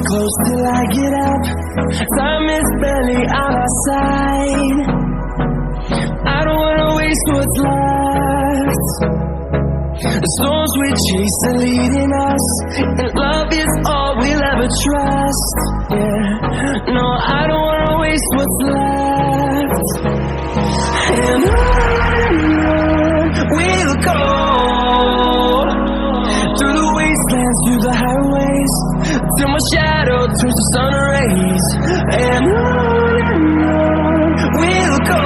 close till I get up. Time is barely on our side. I don't wanna waste what's left. The storms we chase are leading us, and love is all we'll ever trust. Yeah, no, I don't wanna waste what's left. And on we'll go, through the wastelands, through the highways, till my shadow turns to sun rays. And on we'll go,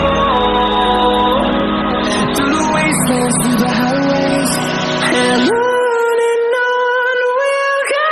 through the wastelands, through the highways, and on we'll go.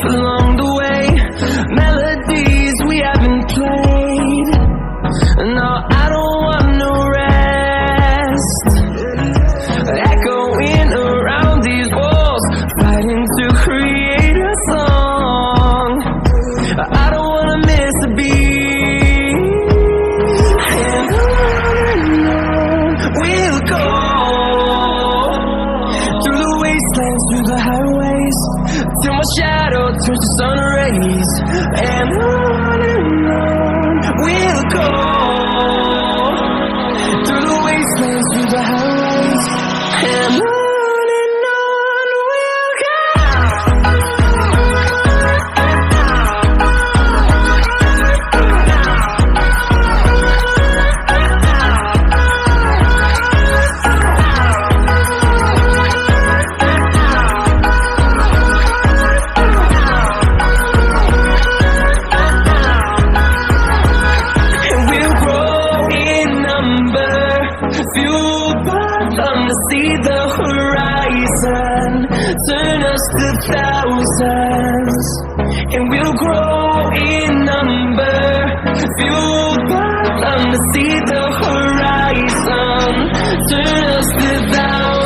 Along the way, melodies we haven't played. No, I don't want no rest. Echoing around these walls, fighting to create a song. I don't wanna miss a beat. And on we'll go, through the wastelands, through the highways, till my shadow turns to sun rays. And on we'll go, through the wastelands, through the highways, and on we'll go. See the horizon, turn us to thousands, and we'll grow in number. Fueled by them to see the horizon, turn us to thousands.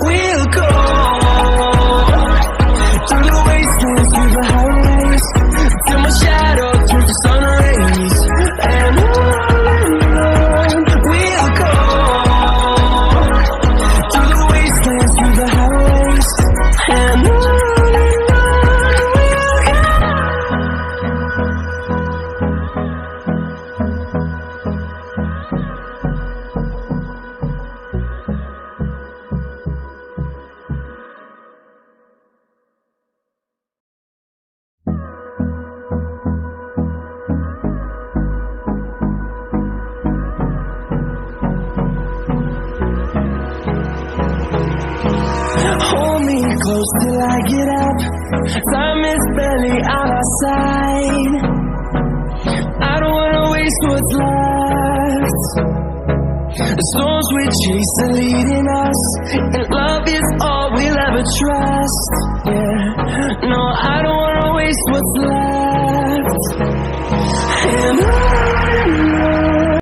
We'll go, through the wastelands, through the highways, till my shadow turns to sun rays. And hold me close till I get up. Time is barely on our side. I don't wanna waste what's left. The storms we chase are leading us, and love is all we'll ever trust. Yeah, no, I don't wanna waste what's left.